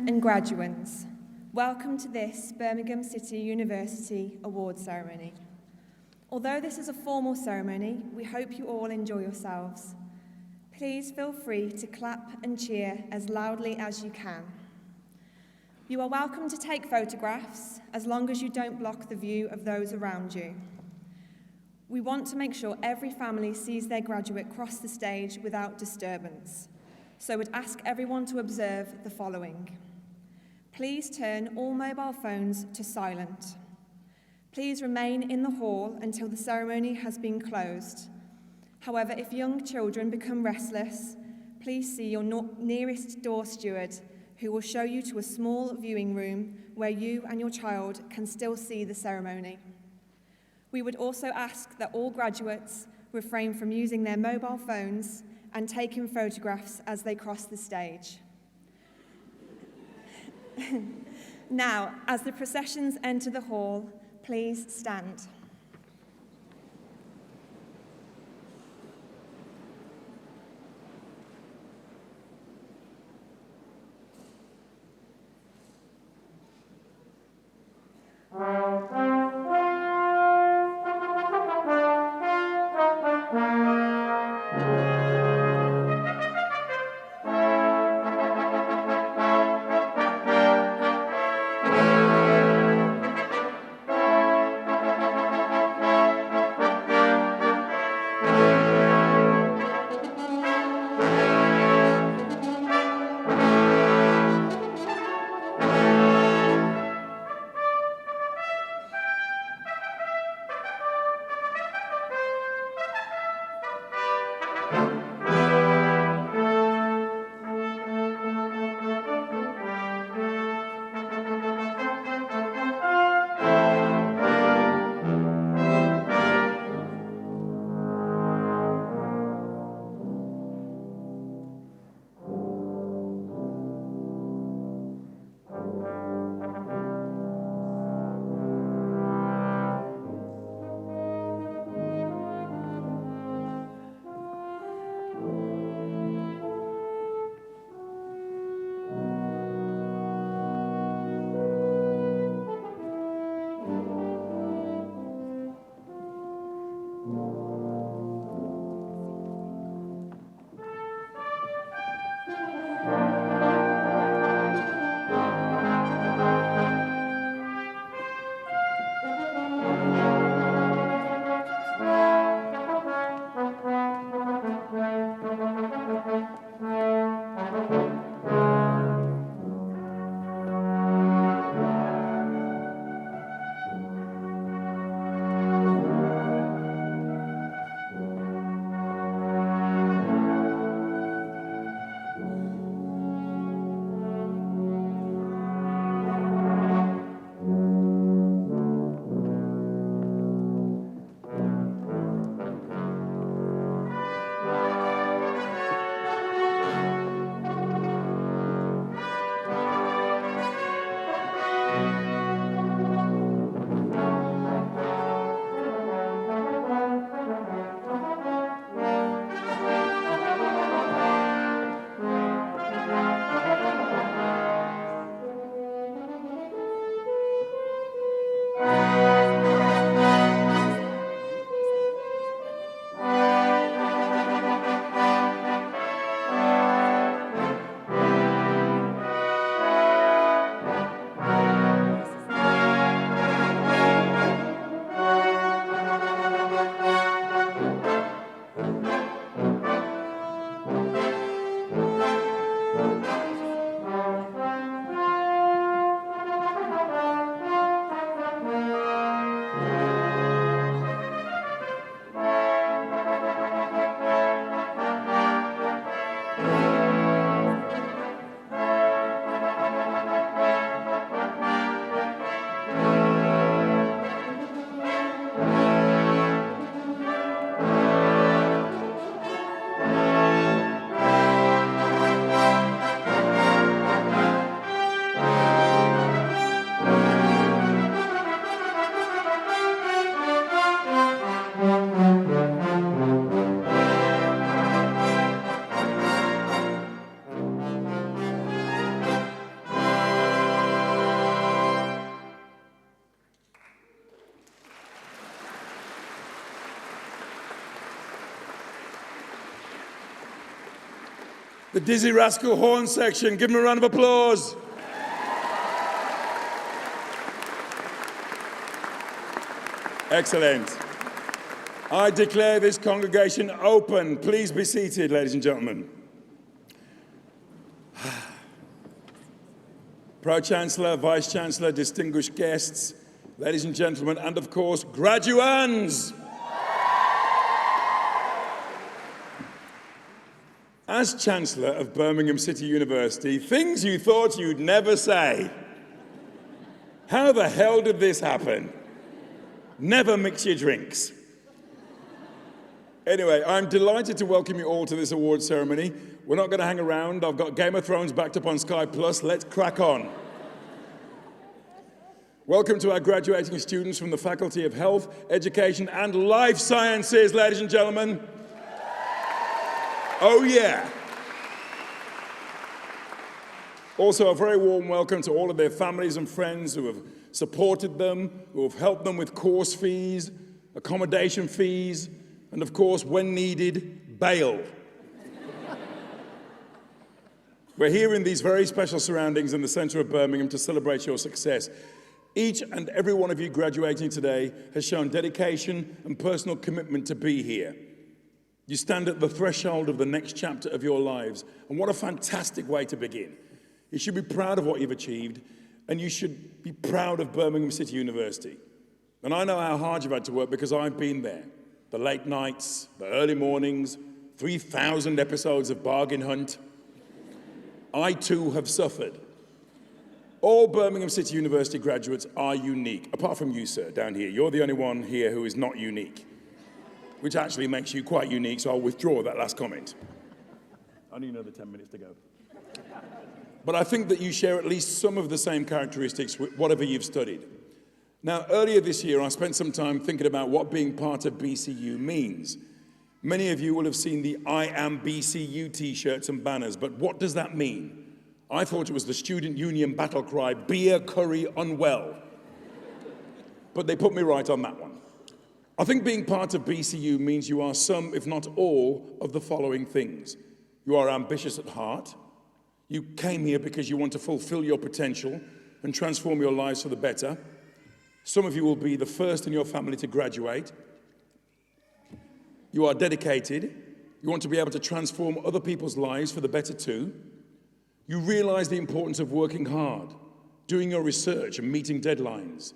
and graduates, welcome to this Birmingham City University Awards ceremony. Although this is a formal ceremony, we hope you all enjoy yourselves. Please feel free to clap and cheer as loudly as you can. You are welcome to take photographs as long as you don't block the view of those around you. We want to make sure every family sees their graduate cross the stage without disturbance, so we'd ask everyone to observe the following. Please turn all mobile phones to silent. Please remain in the hall until the ceremony has been closed. However, if young children become restless, please see your nearest door steward, who will show you to a small viewing room where you and your child can still see the ceremony. We would also ask that all graduates refrain from using their mobile phones and taking photographs as they cross the stage. Now, as the processions enter the hall, please stand. The Dizzy Rascal Horn section. Give them a round of applause. Excellent. I declare this congregation open. Please be seated, ladies and gentlemen. Pro-Chancellor, Vice-Chancellor, distinguished guests, ladies and gentlemen, and of course, graduands. As Chancellor of Birmingham City University, things you thought you'd never say. How the hell did this happen? Never mix your drinks. Anyway, I'm delighted to welcome you all to this award ceremony. We're not going to hang around. I've got Game of Thrones backed up on Sky Plus. Let's crack on. Welcome to our graduating students from the Faculty of Health, Education and Life Sciences, ladies and gentlemen. Oh yeah. Also, a very warm welcome to all of their families and friends who have supported them, who have helped them with course fees, accommodation fees, and of course, when needed, bail. We're here in these very special surroundings in the centre of Birmingham to celebrate your success. Each and every one of you graduating today has shown dedication and personal commitment to be here. You stand at the threshold of the next chapter of your lives, and what a fantastic way to begin. You should be proud of what you've achieved, and you should be proud of Birmingham City University. And I know how hard you've had to work because I've been there. The late nights, the early mornings, 3,000 episodes of Bargain Hunt. I too have suffered. All Birmingham City University graduates are unique, apart from you, sir, down here. You're the only one here who is not unique, which actually makes you quite unique, so I'll withdraw that last comment. Only another 10 minutes to go. But I think that you share at least some of the same characteristics with whatever you've studied. Now, earlier this year, I spent some time thinking about what being part of BCU means. Many of you will have seen the I Am BCU t-shirts and banners, but what does that mean? I thought it was the student union battle cry, beer, curry, unwell. But they put me right on that one. I think being part of BCU means you are some, if not all, of the following things. You are ambitious at heart. You came here because you want to fulfill your potential and transform your lives for the better. Some of you will be the first in your family to graduate. You are dedicated. You want to be able to transform other people's lives for the better too. You realize the importance of working hard, doing your research and meeting deadlines.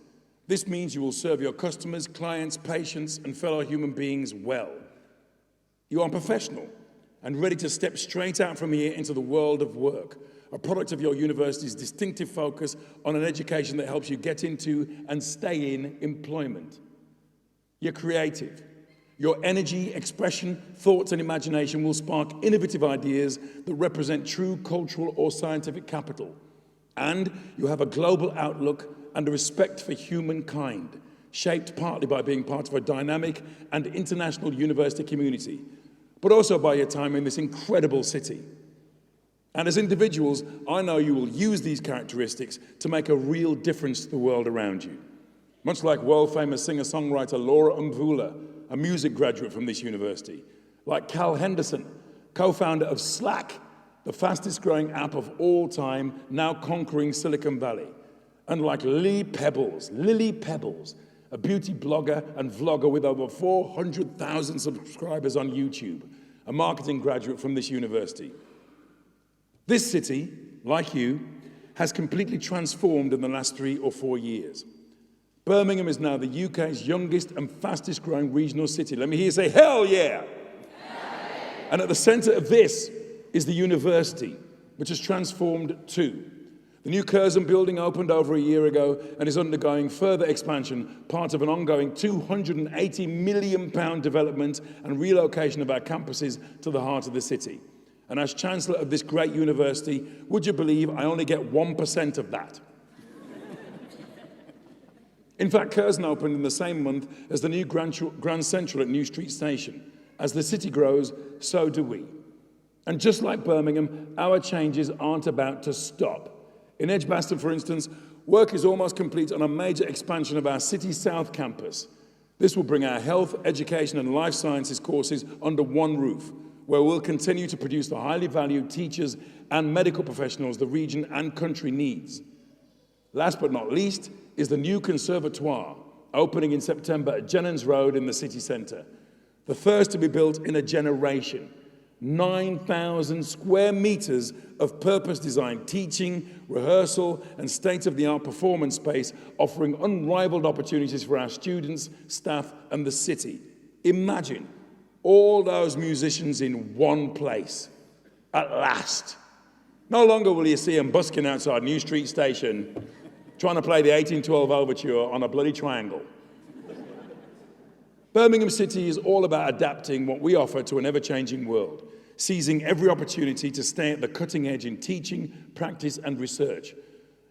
This means you will serve your customers, clients, patients, and fellow human beings well. You are professional and ready to step straight out from here into the world of work, a product of your university's distinctive focus on an education that helps you get into and stay in employment. You're creative. Your energy, expression, thoughts, and imagination will spark innovative ideas that represent true cultural or scientific capital. And you have a global outlook and a respect for humankind, shaped partly by being part of a dynamic and international university community, but also by your time in this incredible city. And as individuals, I know you will use these characteristics to make a real difference to the world around you. Much like world-famous singer-songwriter Laura Mvula, a music graduate from this university, like Cal Henderson, co-founder of Slack, the fastest-growing app of all time, now conquering Silicon Valley, and like Lily Pebbles, a beauty blogger and vlogger with over 400,000 subscribers on YouTube, a marketing graduate from this university. This city, like you, has completely transformed in the last 3 or 4 years. Birmingham is now the UK's youngest and fastest growing regional city. Let me hear you say, hell yeah! And at the centre of this is the university, which has transformed too. The new Curzon building opened over a year ago and is undergoing further expansion, part of an ongoing £280 million development and relocation of our campuses to the heart of the city. And as Chancellor of this great university, would you believe I only get 1% of that? In fact, Curzon opened in the same month as the new Grand Central at New Street Station. As the city grows, so do we. And just like Birmingham, our changes aren't about to stop. In Edgbaston, for instance, work is almost complete on a major expansion of our City South campus. This will bring our health, education and life sciences courses under one roof, where we'll continue to produce the highly valued teachers and medical professionals the region and country needs. Last but not least is the new conservatoire, opening in September at Jennings Road in the city centre. The first to be built in a generation. 9,000 square meters of purpose-designed teaching, rehearsal, and state-of-the-art performance space, offering unrivaled opportunities for our students, staff, and the city. Imagine all those musicians in one place. At last. No longer will you see them busking outside New Street Station, trying to play the 1812 Overture on a bloody triangle. Birmingham City is all about adapting what we offer to an ever-changing world, seizing every opportunity to stay at the cutting edge in teaching, practice, and research.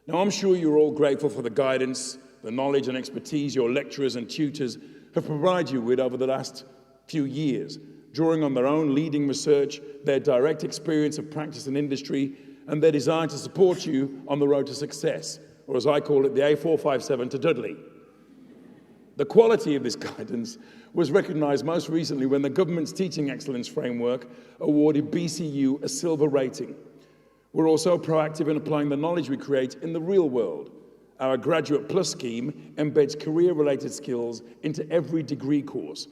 Now, I'm sure you're all grateful for the guidance, the knowledge and expertise your lecturers and tutors have provided you with over the last few years, drawing on their own leading research, their direct experience of practice and industry, and their desire to support you on the road to success, or as I call it, the A457 to Dudley. The quality of this guidance was recognised most recently when the government's Teaching Excellence Framework awarded BCU a silver rating. We're also proactive in applying the knowledge we create in the real world. Our Graduate Plus scheme embeds career-related skills into every degree course.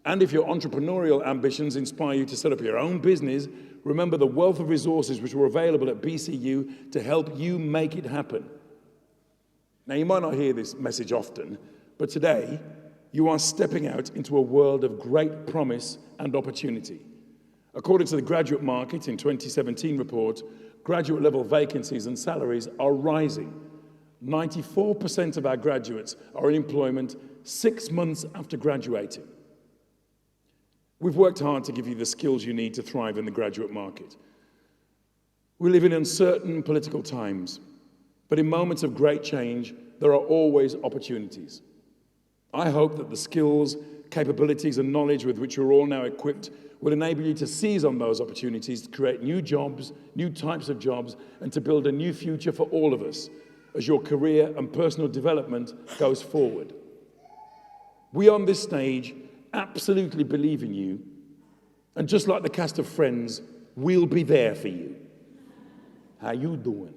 And if your entrepreneurial ambitions inspire you to set up your own business, remember the wealth of resources which are available at BCU to help you make it happen. Now, you might not hear this message often, but today, you are stepping out into a world of great promise and opportunity. According to the Graduate Market in 2017 report, graduate-level vacancies and salaries are rising. 94% of our graduates are in employment 6 months after graduating. We've worked hard to give you the skills you need to thrive in the graduate market. We live in uncertain political times, but in moments of great change, there are always opportunities. I hope that the skills, capabilities, and knowledge with which you're all now equipped will enable you to seize on those opportunities to create new jobs, new types of jobs, and to build a new future for all of us as your career and personal development goes forward. We on this stage absolutely believe in you, and just like the cast of Friends, we'll be there for you. How you doing?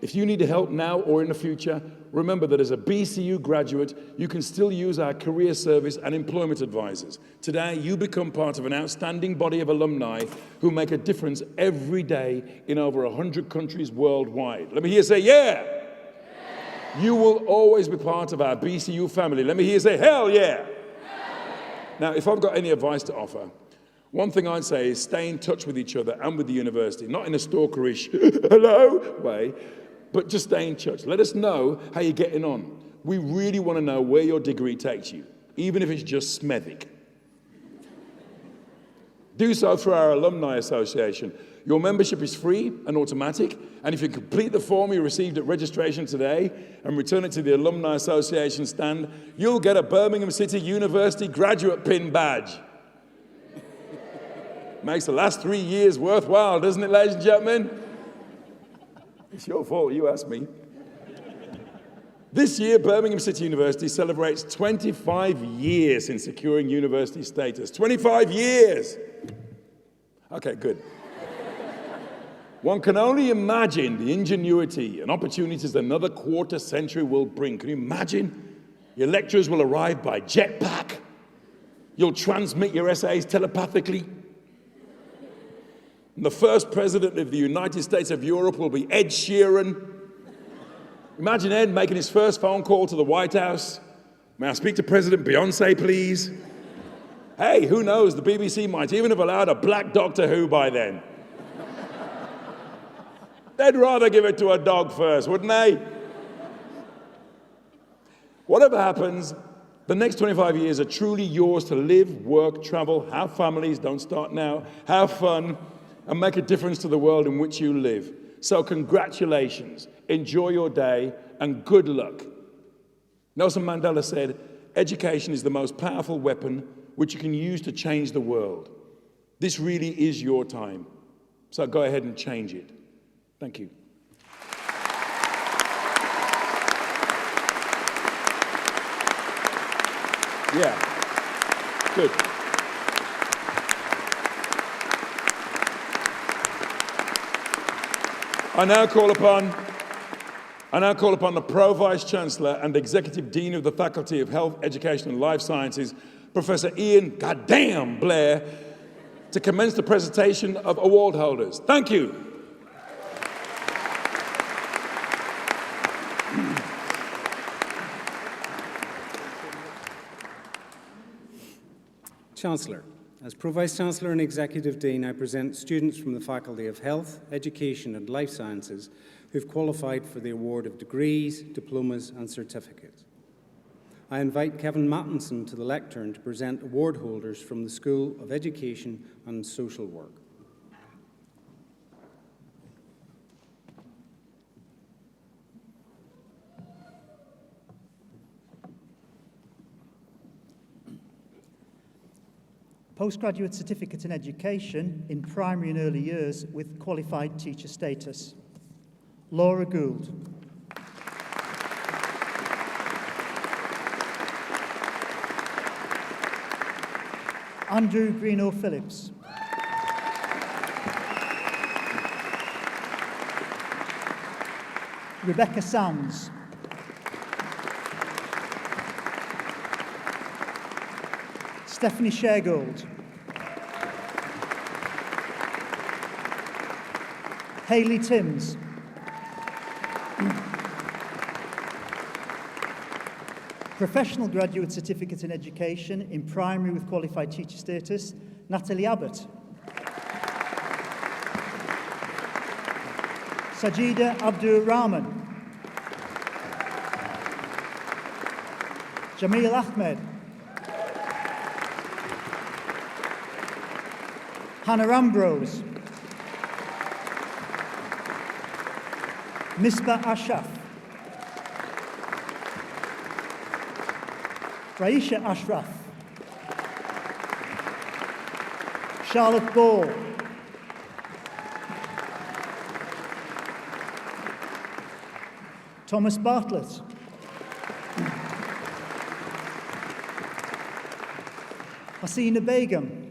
If you need help now or in the future, remember that as a BCU graduate, you can still use our career service and employment advisors. Today, you become part of an outstanding body of alumni who make a difference every day in over 100 countries worldwide. Let me hear you say, yeah! Yeah. You will always be part of our BCU family. Let me hear you say, hell yeah! Now, if I've got any advice to offer, one thing I'd say is stay in touch with each other and with the university, not in a stalkerish, hello way, but just stay in touch. Let us know how you're getting on. We really want to know where your degree takes you, even if it's just Smethwick. Do so through our Alumni Association. Your membership is free and automatic, and if you complete the form you received at registration today and return it to the Alumni Association stand, you'll get a Birmingham City University graduate pin badge. Makes the last 3 years worthwhile, doesn't it, ladies and gentlemen? It's your fault, you asked me. This year, Birmingham City University celebrates 25 years since securing university status. 25 years! Okay, good. One can only imagine the ingenuity and opportunities another quarter century will bring. Can you imagine? Your lecturers will arrive by jetpack. You'll transmit your essays telepathically. And the first president of the United States of Europe will be Ed Sheeran. Imagine Ed making his first phone call to the White House. May I speak to President Beyonce, please? Hey, who knows? The BBC might even have allowed a black Doctor Who by then. They'd rather give it to a dog first, wouldn't they? Whatever happens, the next 25 years are truly yours to live, work, travel, have families, don't start now, have fun, and make a difference to the world in which you live. So congratulations, enjoy your day, and good luck. Nelson Mandela said, education is the most powerful weapon which you can use to change the world. This really is your time. So go ahead and change it. Thank you. Yeah, good. I now call upon the Pro Vice Chancellor and Executive Dean of the Faculty of Health, Education and Life Sciences, Professor Ian Goddamn Blair, to commence the presentation of award holders. Thank you. Chancellor, as Pro Vice Chancellor and Executive Dean, I present students from the Faculty of Health, Education and Life Sciences who have qualified for the award of degrees, diplomas and certificates. I invite Kevin Mattinson to the lectern to present award holders from the School of Education and Social Work. Postgraduate Certificate in Education in Primary and Early Years with Qualified Teacher Status. Laura Gould. Andrew Greenough-Phillips. Rebecca Sands. Stephanie Shergold. Hayley Timms. Professional Graduate Certificate in Education in Primary with Qualified Teacher Status, Natalie Abbott. Sajida Abdur Rahman. Jamil Ahmed. Hannah Ambrose. Misbah Ashraf. Raisha Ashraf. Charlotte Ball. Thomas Bartlett. Hasina Begum.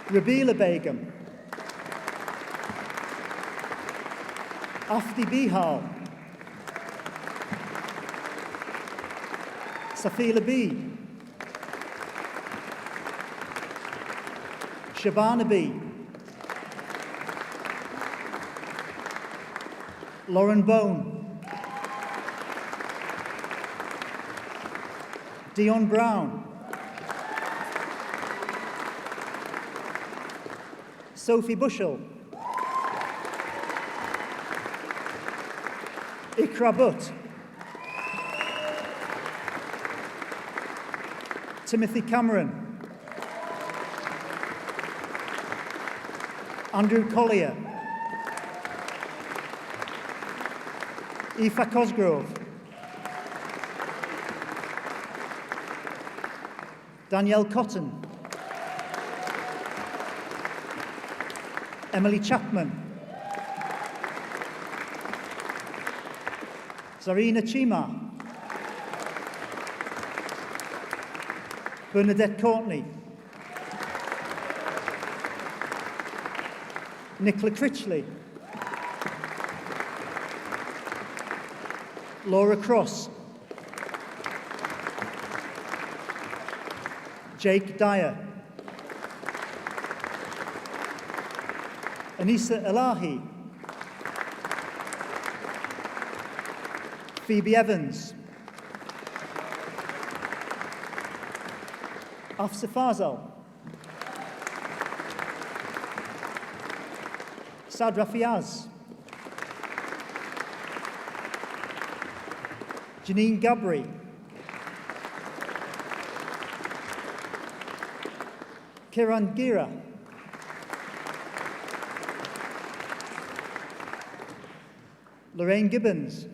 Rabila Begum. Afti Bihal. Safila B. Shabana B. Lauren Bone. Dion Brown. Sophie Bushell. Ikra Butt. Timothy Cameron. Andrew Collier. Aoife Cosgrove. Danielle Cotton. Emily Chapman. Zarina Chima. Bernadette Courtney. Nicola Critchley. Laura Cross. Jake Dyer. Anissa Elahi. Phoebe Evans. Afsa Fazal. Sadra Fiaz. Janine Gabri. Kiran Gira. Lorraine Gibbons.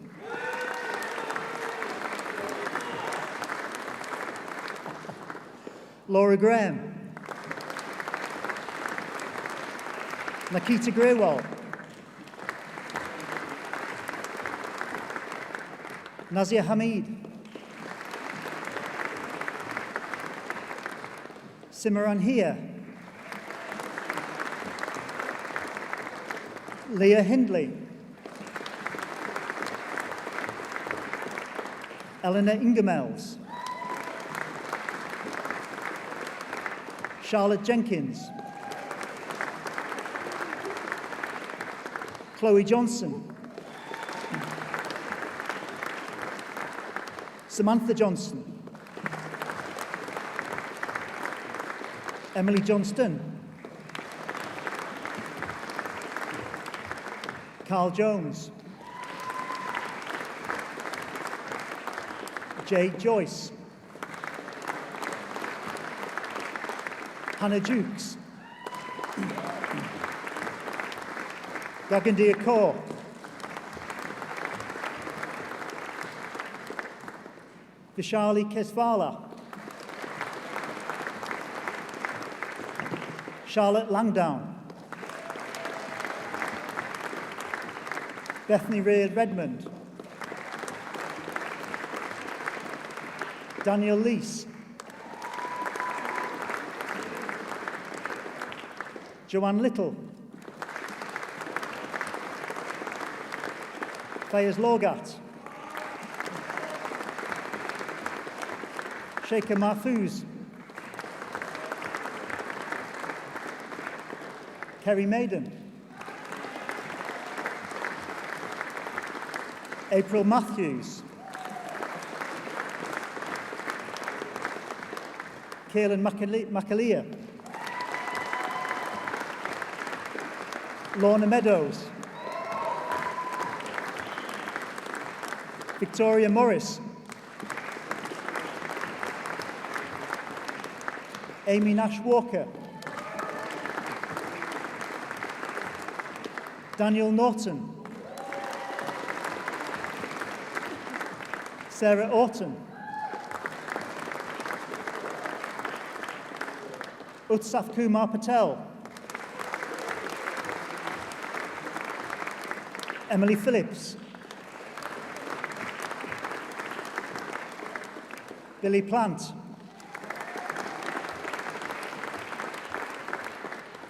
Laura Graham. Nikita Grewal. Nazia Hamid. Simran Hia. Leah Hindley. Eleanor Ingemels. Charlotte Jenkins. Chloe Johnson. Samantha Johnson. Emily Johnston. Carl Jones. Jade Joyce. Hannah Jukes. Gagandia Kaur. Vishali Kesvala. Charlotte Langdown. Bethany Reard Redmond. Daniel Leese. Joanne Little. Fayez Logat. Sheikha Mahfouz. Kerry Maiden. April Matthews. Kaelin Macalia. Lorna Meadows. Victoria Morris. Amy Nash Walker. Daniel Norton. Sarah Orton. Utsav Kumar Patel. Emily Phillips. Billy Plant.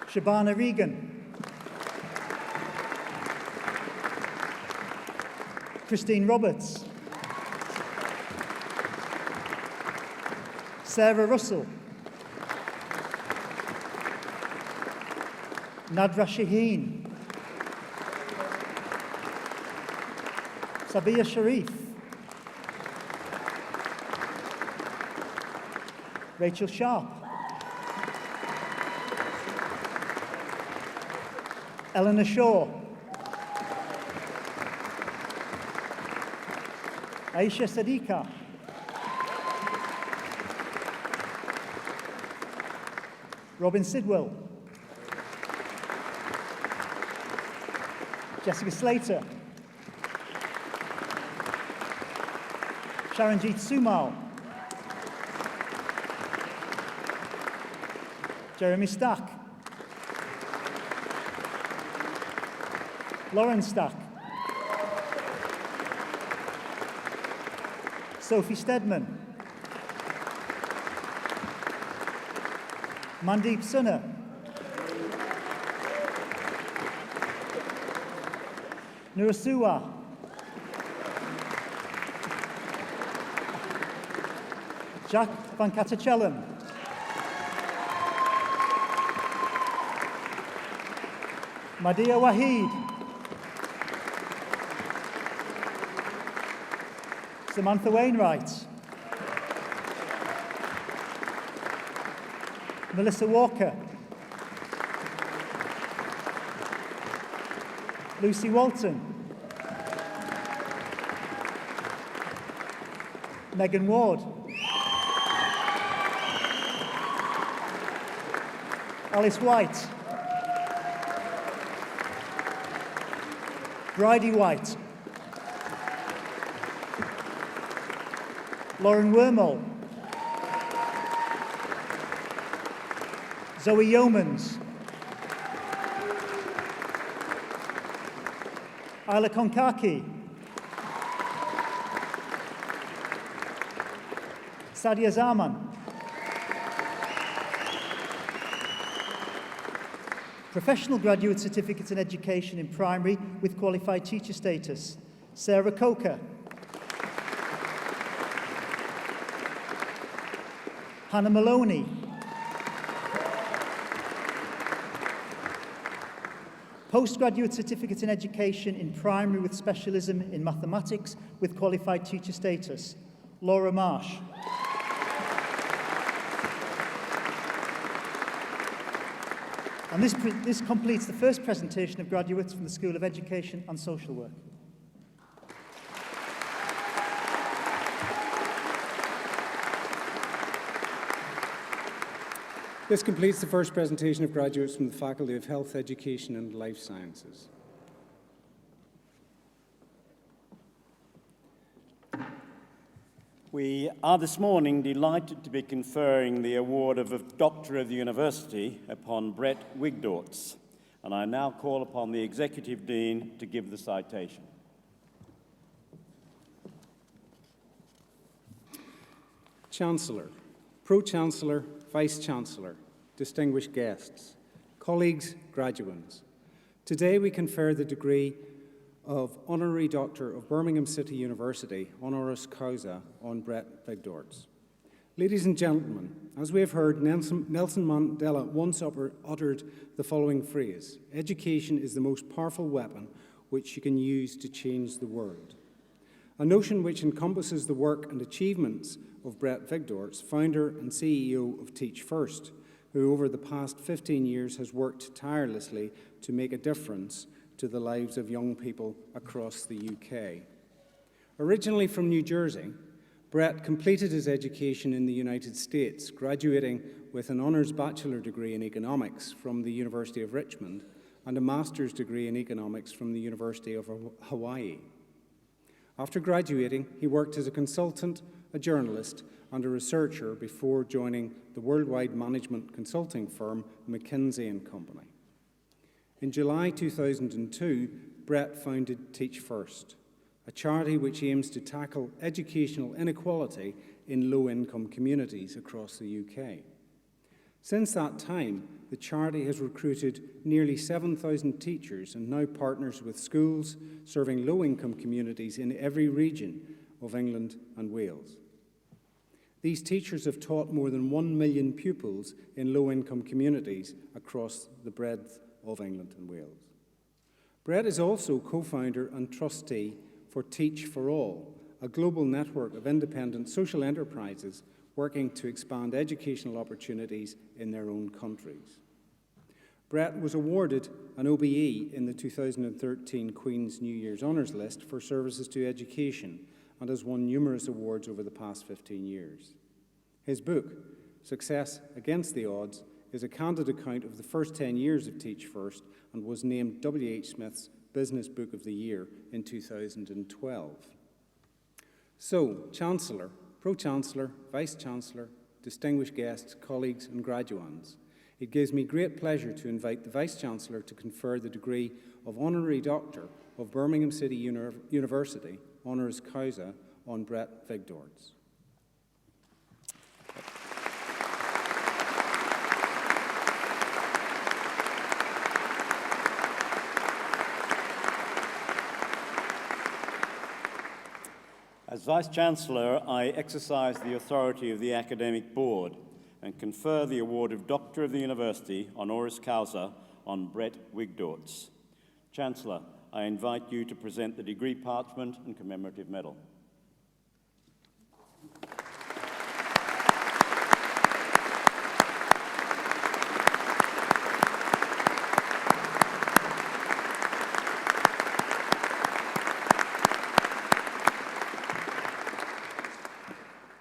Shabana Regan. Christine Roberts. Sarah Russell. Nadra Shaheen. Sabia Sharif. Rachel Sharp. Eleanor Shaw. Aisha Sadiqa. Robin Sidwell. Jessica Slater. Sharanjeet Sumal. Jeremy Stack. Lauren Stack. Sophie Stedman. Mandeep Sunna. Nurasuwa. Jack Venkatachelam. Madia Waheed. Samantha Wainwright. Melissa Walker. Lucy Walton. Megan Ward. Alice White. Bridie White. Lauren Wormall. Zoe Yeomans. Isla Konkaki. Sadia Zaman. Professional Graduate Certificate in Education in Primary with Qualified Teacher Status, Sarah Coker. Hannah Maloney. Postgraduate Certificate in Education in Primary with Specialism in Mathematics with Qualified Teacher Status, Laura Marsh. And this completes the first presentation of graduates from the School of Education and Social Work. This completes the first presentation of graduates from the Faculty of Health, Education and Life Sciences. We are this morning delighted to be conferring the award of a Doctor of the University upon Brett Wigdorts, and I now call upon the Executive Dean to give the citation. Chancellor, Pro-Chancellor, Vice-Chancellor, distinguished guests, colleagues, graduands. Today we confer the degree of Honorary Doctor of Birmingham City University, honoris causa, on Brett Wigdorts. Ladies and gentlemen, as we have heard, Nelson Mandela once uttered the following phrase: "Education is the most powerful weapon which you can use to change the world." A notion which encompasses the work and achievements of Brett Wigdorts, founder and CEO of Teach First, who over the past 15 years has worked tirelessly to make a difference to the lives of young people across the UK. Originally from New Jersey, Brett completed his education in the United States, graduating with an honours bachelor degree in economics from the University of Richmond and a master's degree in economics from the University of Hawaii. After graduating, he worked as a consultant, a journalist, and a researcher before joining the worldwide management consulting firm McKinsey & Company. In July 2002, Brett founded Teach First, a charity which aims to tackle educational inequality in low-income communities across the UK. Since that time, the charity has recruited nearly 7,000 teachers and now partners with schools serving low-income communities in every region of England and Wales. These teachers have taught more than 1 million pupils in low-income communities across the breadth of England and Wales. Brett is also co-founder and trustee for Teach for All, a global network of independent social enterprises working to expand educational opportunities in their own countries. Brett was awarded an OBE in the 2013 Queen's New Year's Honours List for services to education and has won numerous awards over the past 15 years. His book, Success Against the Odds, is a candid account of the first 10 years of Teach First and was named W.H. Smith's Business Book of the Year in 2012. So, Chancellor, Pro-Chancellor, Vice-Chancellor, distinguished guests, colleagues and graduands, it gives me great pleasure to invite the Vice-Chancellor to confer the degree of Honorary Doctor of Birmingham City University, honoris causa, on Brett Wigdorts. As Vice-Chancellor, I exercise the authority of the Academic Board and confer the award of Doctor of the University, honoris causa, on Brett Wigdorts. Chancellor, I invite you to present the degree parchment and commemorative medal.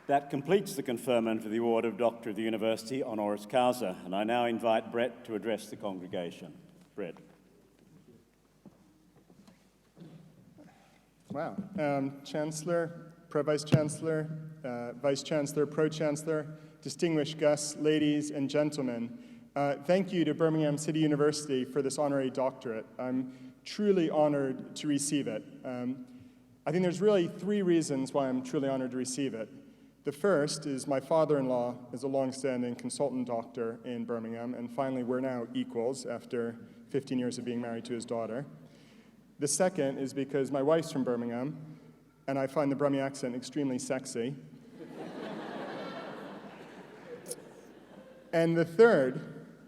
That completes the conferment of the award of Doctor of the University, honoris causa, and I now invite Brett to address the congregation. Brett. Wow. Chancellor, Pro-Vice-Chancellor, Vice-Chancellor, Pro-Chancellor, distinguished guests, ladies and gentlemen, thank you to Birmingham City University for this honorary doctorate. I'm truly honored to receive it. I think there's really three reasons why I'm truly honored to receive it. The first is my father-in-law is a long-standing consultant doctor in Birmingham, and finally we're now equals after 15 years of being married to his daughter. The second is because my wife's from Birmingham, and I find the Brummie accent extremely sexy. And the third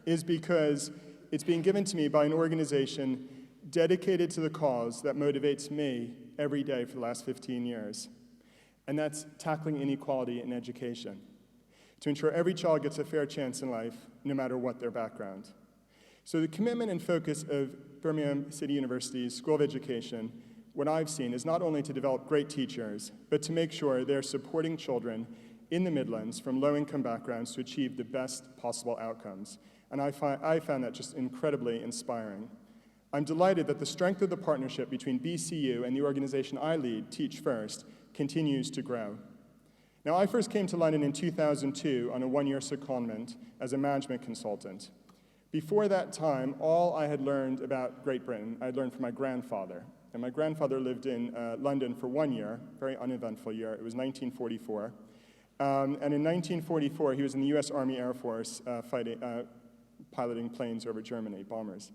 is because it's being given to me by an organization dedicated to the cause that motivates me every day for the last 15 years. And that's tackling inequality in education, to ensure every child gets a fair chance in life, no matter what their background. So the commitment and focus of Birmingham City University's School of Education, what I've seen, is not only to develop great teachers, but to make sure they're supporting children in the Midlands from low-income backgrounds to achieve the best possible outcomes. And I found that just incredibly inspiring. I'm delighted that the strength of the partnership between BCU and the organization I lead, Teach First, continues to grow. Now, I first came to London in 2002 on a one-year secondment as a management consultant. Before that time, all I had learned about Great Britain, I had learned from my grandfather. And my grandfather lived in London for 1 year, very uneventful year. It was 1944. And in 1944, he was in the US Army Air Force piloting planes over Germany, bombers.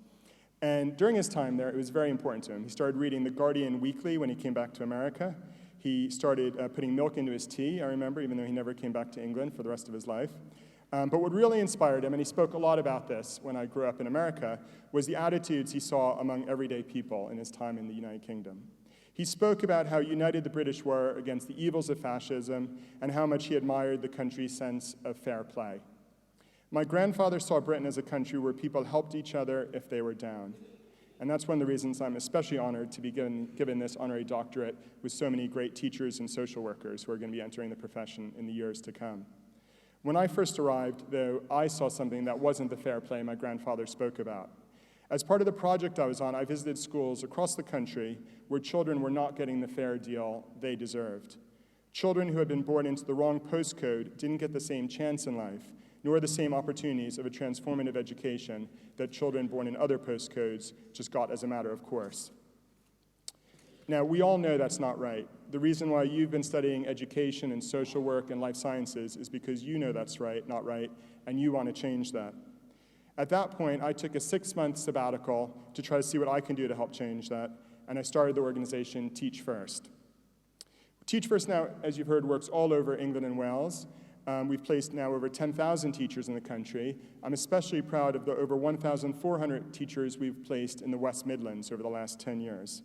And during his time there, it was very important to him. He started reading The Guardian weekly when he came back to America. He started putting milk into his tea, I remember, even though he never came back to England for the rest of his life. But what really inspired him, and he spoke a lot about this when I grew up in America, was the attitudes he saw among everyday people in his time in the United Kingdom. He spoke about how united the British were against the evils of fascism and how much he admired the country's sense of fair play. My grandfather saw Britain as a country where people helped each other if they were down. And that's one of the reasons I'm especially honored to be given this honorary doctorate with so many great teachers and social workers who are going to be entering the profession in the years to come. When I first arrived, though, I saw something that wasn't the fair play my grandfather spoke about. As part of the project I was on, I visited schools across the country where children were not getting the fair deal they deserved. Children who had been born into the wrong postcode didn't get the same chance in life, nor the same opportunities of a transformative education that children born in other postcodes just got as a matter of course. Now, we all know that's not right. The reason why you've been studying education and social work and life sciences is because you know that's right, not right, and you want to change that. At that point, I took a 6-month sabbatical to try to see what I can do to help change that, and I started the organization Teach First. Teach First now, as you've heard, works all over England and Wales. We've placed now over 10,000 teachers in the country. I'm especially proud of the over 1,400 teachers we've placed in the West Midlands over the last 10 years.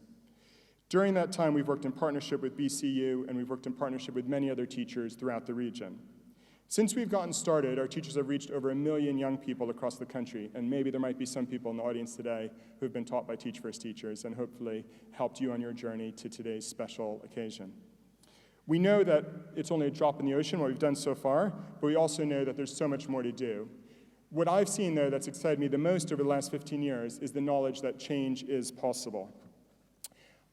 During that time, we've worked in partnership with BCU, and we've worked in partnership with many other teachers throughout the region. Since we've gotten started, our teachers have reached over 1 million young people across the country, and maybe there might be some people in the audience today who have been taught by Teach First teachers and hopefully helped you on your journey to today's special occasion. We know that it's only a drop in the ocean, what we've done so far, but we also know that there's so much more to do. What I've seen, though, that's excited me the most over the last 15 years is the knowledge that change is possible.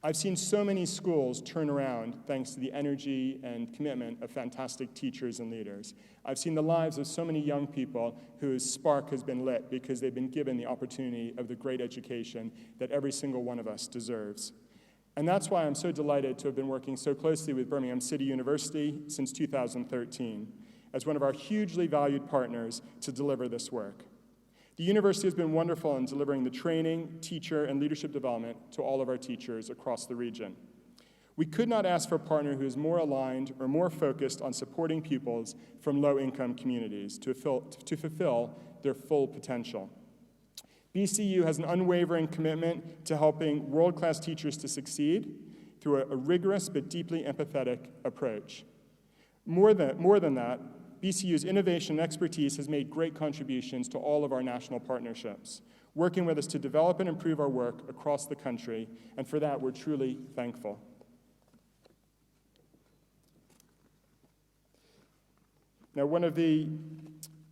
I've seen so many schools turn around thanks to the energy and commitment of fantastic teachers and leaders. I've seen the lives of so many young people whose spark has been lit because they've been given the opportunity of the great education that every single one of us deserves. And that's why I'm so delighted to have been working so closely with Birmingham City University since 2013 as one of our hugely valued partners to deliver this work. The university has been wonderful in delivering the training, teacher, and leadership development to all of our teachers across the region. We could not ask for a partner who is more aligned or more focused on supporting pupils from low-income communities to fulfill their full potential. BCU has an unwavering commitment to helping world-class teachers to succeed through a rigorous but deeply empathetic approach. More than that, BCU's innovation and expertise has made great contributions to all of our national partnerships, working with us to develop and improve our work across the country, and for that, we're truly thankful. Now, one of the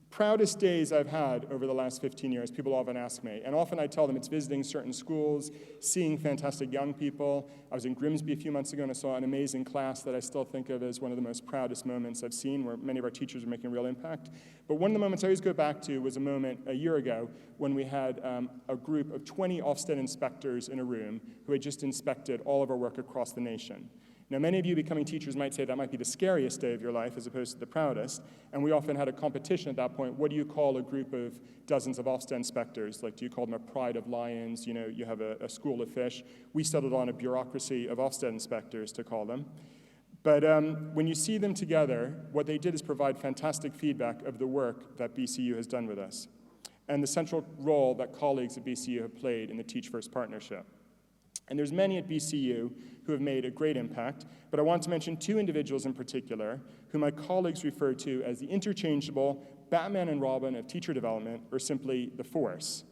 proudest days I've had over the last 15 years, people often ask me, and often I tell them it's visiting certain schools, seeing fantastic young people. I was in Grimsby a few months ago and I saw an amazing class that I still think of as one of the most proudest moments I've seen where many of our teachers are making a real impact. But one of the moments I always go back to was a moment a year ago when we had a group of 20 Ofsted inspectors in a room who had just inspected all of our work across the nation. Now, many of you becoming teachers might say that might be the scariest day of your life as opposed to the proudest, and we often had a competition at that point. What do you call a group of dozens of Ofsted inspectors? Like, do you call them a pride of lions? You know, you have a school of fish. We settled on a bureaucracy of Ofsted inspectors to call them. But when you see them together, what they did is provide fantastic feedback of the work that BCU has done with us and the central role that colleagues at BCU have played in the Teach First partnership. And there's many at BCU who have made a great impact, but I want to mention two individuals in particular who my colleagues refer to as the interchangeable Batman and Robin of teacher development, or simply the Force.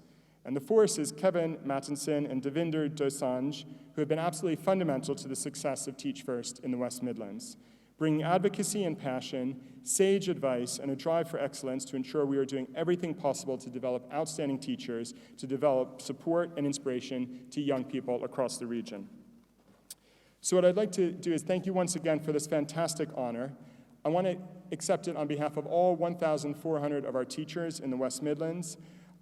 And the Force is Kevin Mattinson and Devinder Dosanjh, who have been absolutely fundamental to the success of Teach First in the West Midlands, bringing advocacy and passion, sage advice, and a drive for excellence to ensure we are doing everything possible to develop outstanding teachers, to develop support and inspiration to young people across the region. So what I'd like to do is thank you once again for this fantastic honor. I want to accept it on behalf of all 1,400 of our teachers in the West Midlands.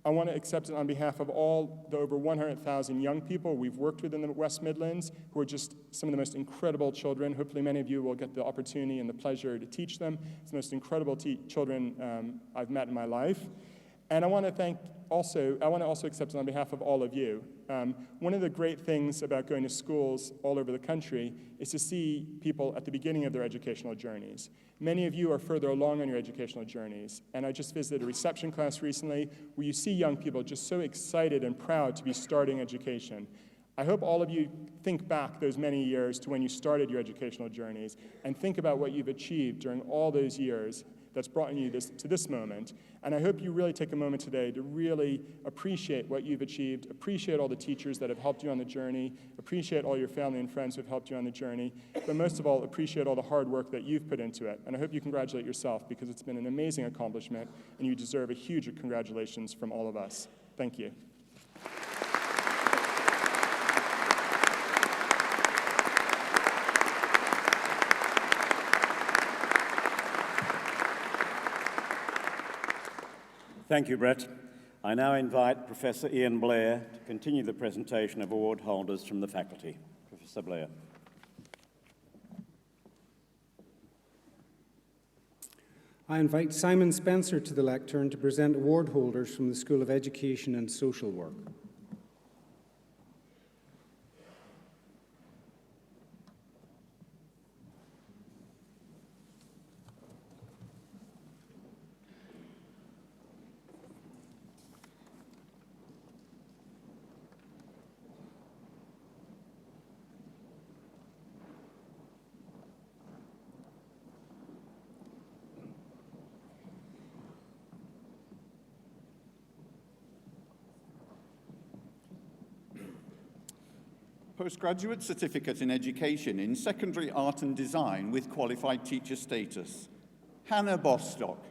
I want to accept it on behalf of all the over 100,000 young people we've worked with in the West Midlands, who are just some of the most incredible children. Hopefully many of you will get the opportunity and the pleasure to teach them. It's the most incredible children I've met in my life. And I want to also accept it on behalf of all of you. One of the great things about going to schools all over the country is to see people at the beginning of their educational journeys. Many of you are further along on your educational journeys, and I just visited a reception class recently where you see young people just so excited and proud to be starting education. I hope all of you think back those many years to when you started your educational journeys and think about what you've achieved during all those years that's brought you to this moment. And I hope you really take a moment today to really appreciate what you've achieved, appreciate all the teachers that have helped you on the journey, appreciate all your family and friends who have helped you on the journey, but most of all, appreciate all the hard work that you've put into it. And I hope you congratulate yourself, because it's been an amazing accomplishment, and you deserve a huge congratulations from all of us. Thank you. Thank you, Brett. I now invite Professor Ian Blair to continue the presentation of award holders from the faculty. Professor Blair. I invite Simon Spencer to the lectern to present award holders from the School of Education and Social Work. Postgraduate Certificate in Education in Secondary Art and Design with Qualified Teacher Status, Hannah Bostock.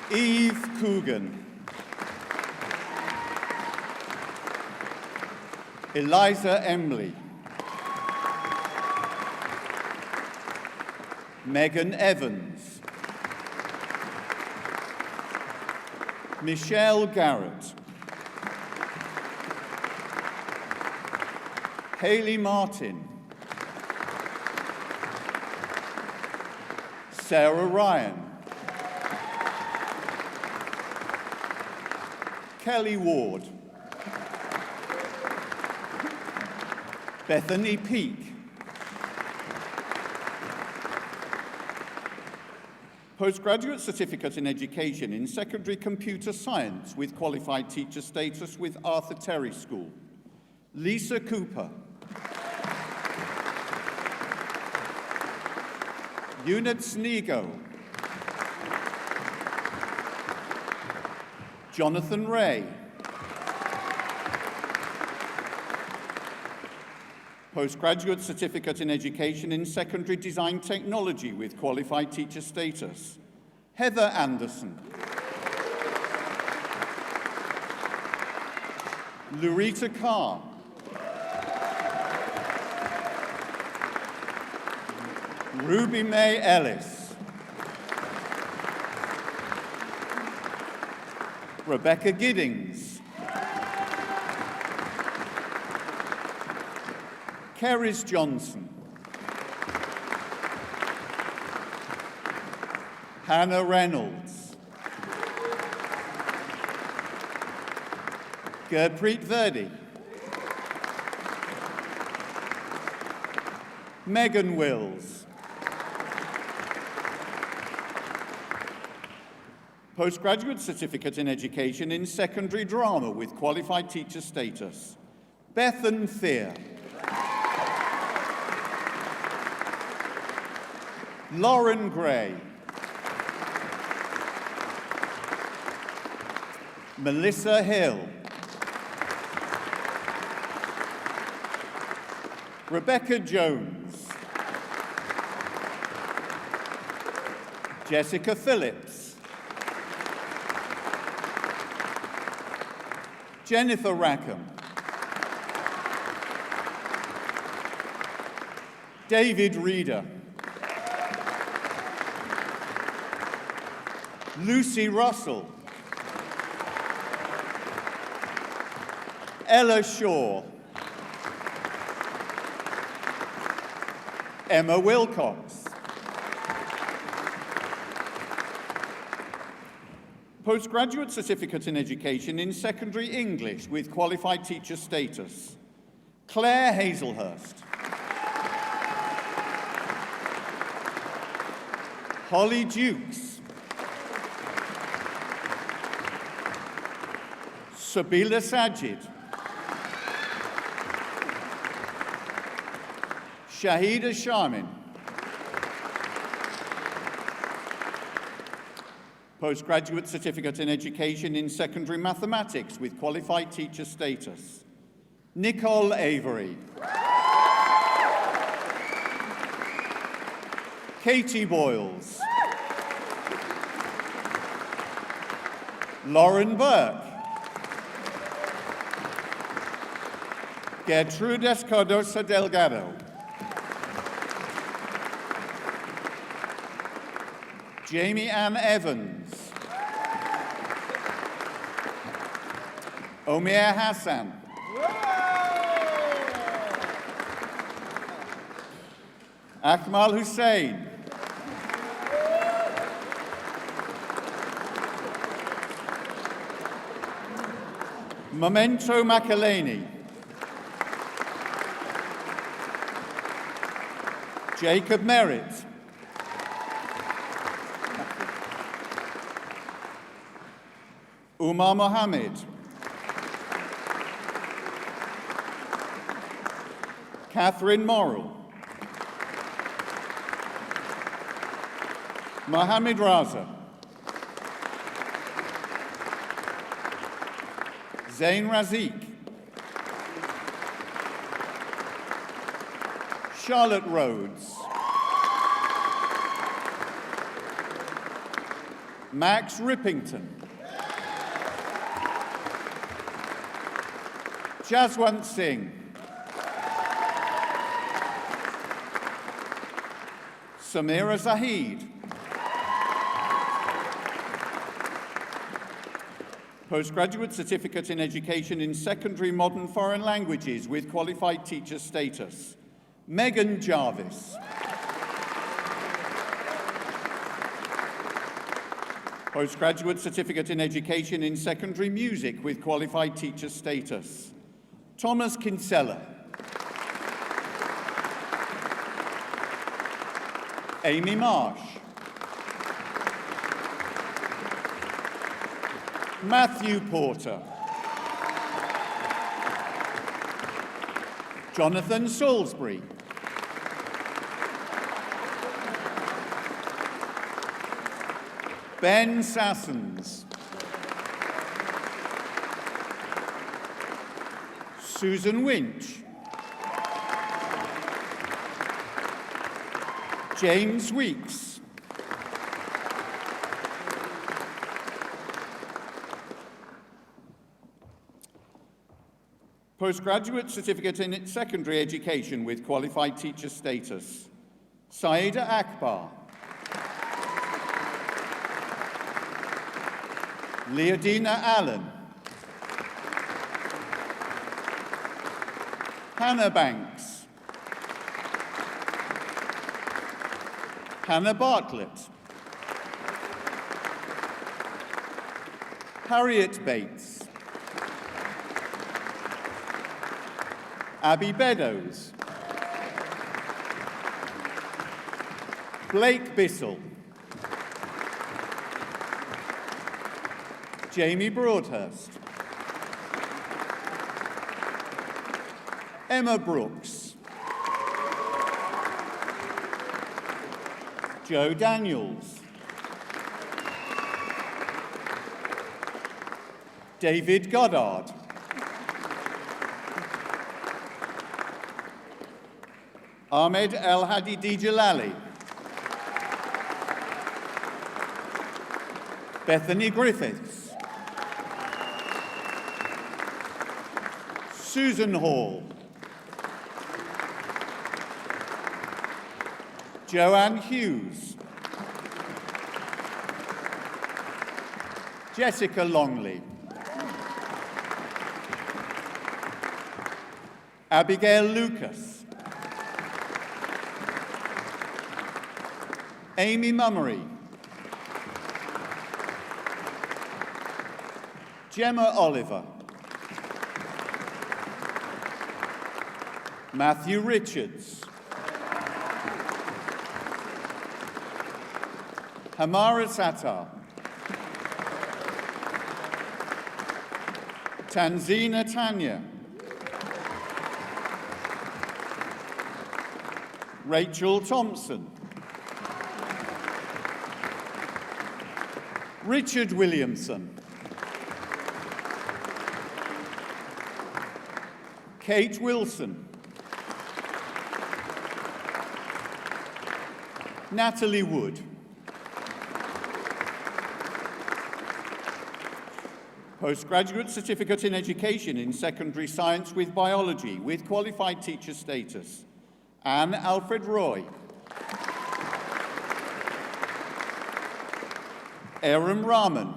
Eve Coogan. Eliza Emley. Megan Evans. Michelle Garrett. Hayley Martin. Sarah Ryan. Kelly Ward. Bethany Peake. Postgraduate Certificate in Education in Secondary Computer Science with Qualified Teacher Status with Arthur Terry School, Lisa Cooper. Unit Snego. Jonathan Ray. Postgraduate Certificate in Education in Secondary Design Technology with Qualified Teacher Status, Heather Anderson. Lurita Carr. Ruby May Ellis. Rebecca Giddings. Keris Johnson. Hannah Reynolds. Gurpreet Verdi. Megan Wills. Postgraduate Certificate in Education in Secondary Drama with Qualified Teacher Status. Bethan Thier. Lauren Gray. Melissa Hill. Rebecca Jones. Jessica Phillips. Jennifer Rackham. David Reeder. Lucy Russell. Ella Shaw. Emma Wilcox. Postgraduate Certificate in Education in Secondary English with Qualified Teacher Status. Claire Hazelhurst. Holly Dukes. Sabila Sajid. Shahida Sharmin. Postgraduate Certificate in Education in Secondary Mathematics with Qualified Teacher Status. Nicole Avery. Katie Boyles. Lauren Burke. Gertrudes Cardosa Delgado. Jamie Ann Evans. Omier Hassan. Akmal Hussain. Memento Makaleni. Jacob Merritt. Umar Mohammed. Catherine Morrill. Mohammed Raza. Zain Razik. Charlotte Rhodes. Max Rippington. Jaswant Singh. Samira Zahid. Postgraduate Certificate in Education in Secondary Modern Foreign Languages with Qualified Teacher Status. Megan Jarvis. Postgraduate Certificate in Education in Secondary Music with Qualified Teacher Status. Thomas Kinsella. Amy Marsh. Matthew Porter. Jonathan Salisbury. Ben Sassons. Susan Winch. James Weeks. Postgraduate Certificate in Secondary Education with Qualified Teacher Status. Saida Akbar. Leodina Allen. Hannah Banks. Hannah Bartlett. Harriet Bates. Abby Beddoes. Blake Bissell. Jamie Broadhurst. Emma Brooks. Joe Daniels. David Goddard. Ahmed El Hadi Dijalali. Bethany Griffiths. Susan Hall. Joanne Hughes. Jessica Longley. Abigail Lucas. Amy Mummery. Gemma Oliver. Matthew Richards. Hamara Sattar. Tanzina Tanya. Rachel Thompson. Richard Williamson. Kate Wilson. Natalie Wood. Postgraduate Certificate in Education in Secondary Science with Biology with Qualified Teacher Status. Anne Alfred Roy. Aram Rahman.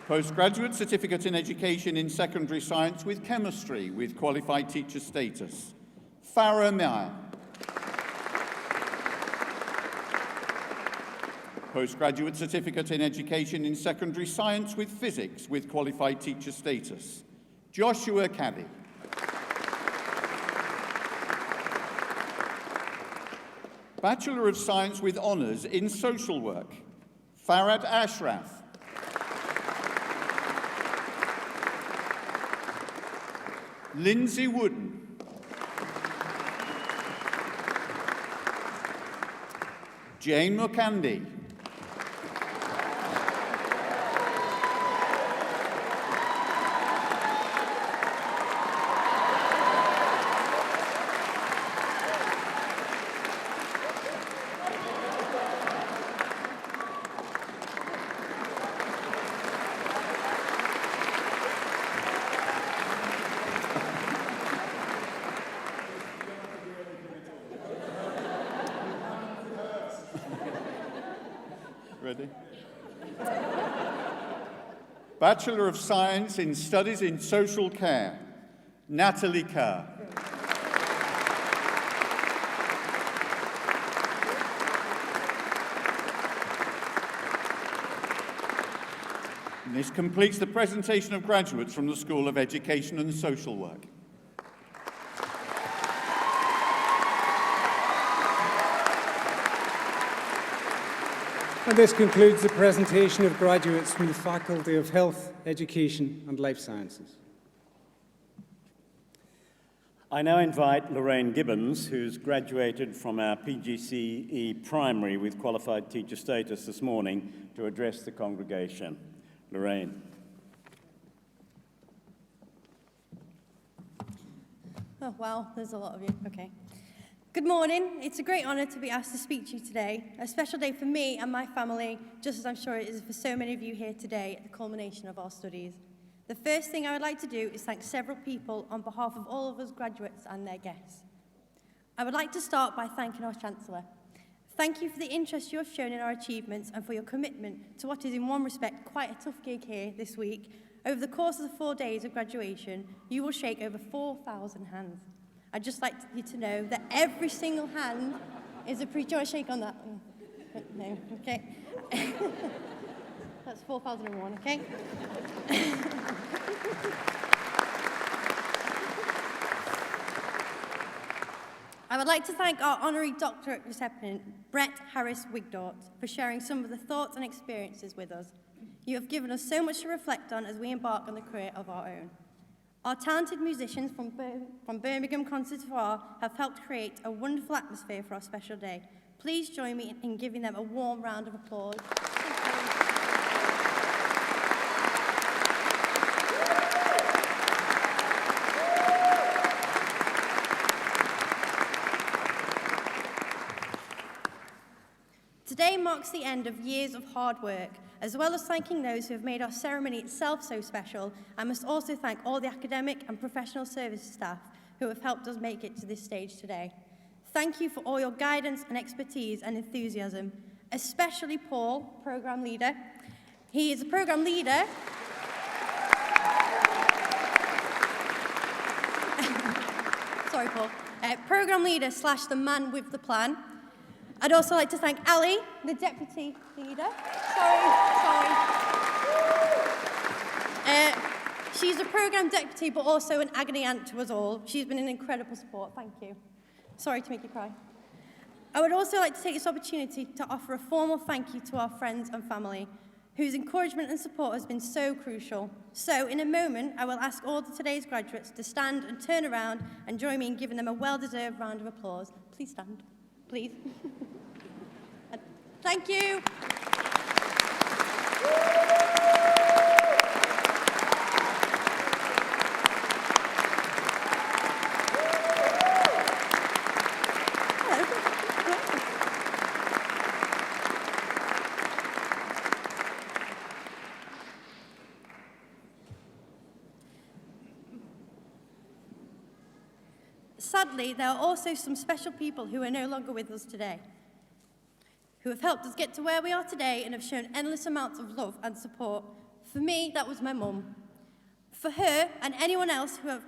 Postgraduate Certificate in Education in Secondary Science with Chemistry with Qualified Teacher Status. Farah Meyer. Postgraduate Certificate in Education in Secondary Science with Physics with Qualified Teacher Status. Joshua Caddy. Bachelor of Science with Honours in Social Work. Farad Ashraf. Lindsay Wooden. Jane Mukandi. Ready? Bachelor of Science in Studies in Social Care, Natalie Kerr. And this completes the presentation of graduates from the School of Education and Social Work. And this concludes the presentation of graduates from the Faculty of Health, Education and Life Sciences. I now invite Lorraine Gibbons, who's graduated from our PGCE primary with qualified teacher status this morning, to address the congregation. Lorraine. Oh, wow, there's a lot of you. Okay. Good morning. It's a great honour to be asked to speak to you today. A special day for me and my family, just as I'm sure it is for so many of you here today at the culmination of our studies. The first thing I would like to do is thank several people on behalf of all of us graduates and their guests. I would like to start by thanking our Chancellor. Thank you for the interest you have shown in our achievements and for your commitment to what is in one respect quite a tough gig here this week. Over the course of the 4 days of graduation, you will shake over 4,000 hands. I'd just like you to know that every single hand is appreciated. Do you want to shake on that? No, okay. That's 4001, okay? I would like to thank our honorary doctorate recipient, Brett Harris Wigdort, for sharing some of the thoughts and experiences with us. You have given us so much to reflect on as we embark on the career of our own. Our talented musicians from Birmingham Conservatoire have helped create a wonderful atmosphere for our special day. Please join me in giving them a warm round of applause. Today marks the end of years of hard work, as well as thanking those who have made our ceremony itself so special. I must also thank all the academic and professional service staff who have helped us make it to this stage today. Thank you for all your guidance and expertise and enthusiasm, especially Paul, Programme Leader. He is a Programme Leader. Sorry, Paul. Programme Leader / the man with the plan. I'd also like to thank Ali, the Deputy Leader. Sorry. She's a Programme Deputy, but also an agony aunt to us all. She's been an incredible support. Thank you. Sorry to make you cry. I would also like to take this opportunity to offer a formal thank you to our friends and family, whose encouragement and support has been so crucial. So, in a moment, I will ask all of today's graduates to stand and turn around and join me in giving them a well-deserved round of applause. Please stand. Please. Thank you. Sadly, there are also some special people who are no longer with us today, who have helped us get to where we are today and have shown endless amounts of love and support. For me, that was my mum. For her and anyone else who have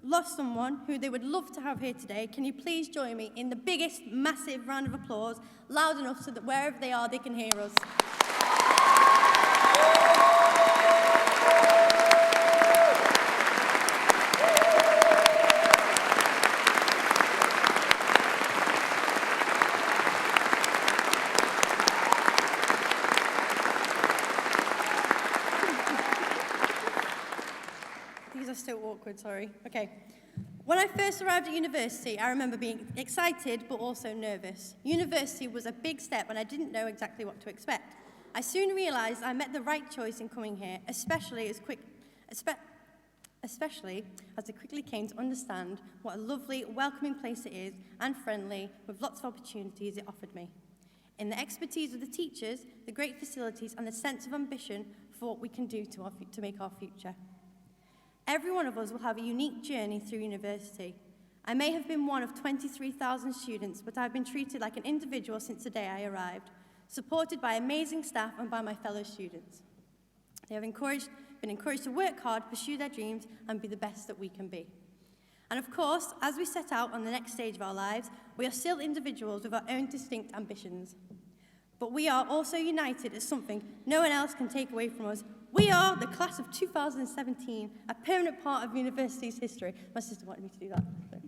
lost someone who they would love to have here today, can you please join me in the biggest, massive round of applause, loud enough so that wherever they are, they can hear us. So awkward, sorry. Okay. When I first arrived at university, I remember being excited but also nervous. University was a big step and I didn't know exactly what to expect. I soon realised I made the right choice in coming here, especially as I quickly came to understand what a lovely, welcoming place it is and friendly, with lots of opportunities it offered me. In the expertise of the teachers, the great facilities and the sense of ambition for what we can do to make our future. Every one of us will have a unique journey through university. I may have been one of 23,000 students, but I've been treated like an individual since the day I arrived, supported by amazing staff and by my fellow students. They have been encouraged to work hard, pursue their dreams, and be the best that we can be. And of course, as we set out on the next stage of our lives, we are still individuals with our own distinct ambitions. But we are also united as something no one else can take away from us. We are the class of 2017, a permanent part of university's history. My sister wanted me to do that. So.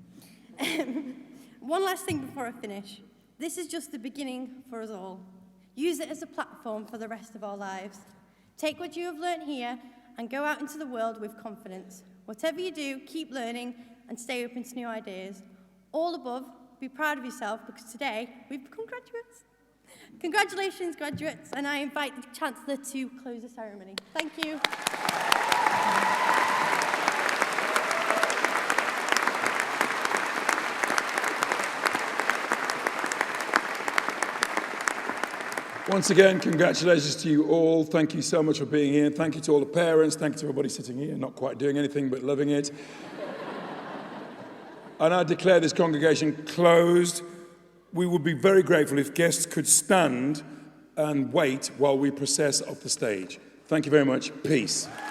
One last thing before I finish. This is just the beginning for us all. Use it as a platform for the rest of our lives. Take what you have learned here and go out into the world with confidence. Whatever you do, keep learning and stay open to new ideas. All above, be proud of yourself because today we've become graduates. Congratulations, graduates, and I invite the Chancellor to close the ceremony. Thank you. Once again, congratulations to you all. Thank you so much for being here. Thank you to all the parents. Thank you to everybody sitting here, not quite doing anything but loving it. And I declare this congregation closed. We would be very grateful if guests could stand and wait while we process off the stage. Thank you very much. Peace. Thank you.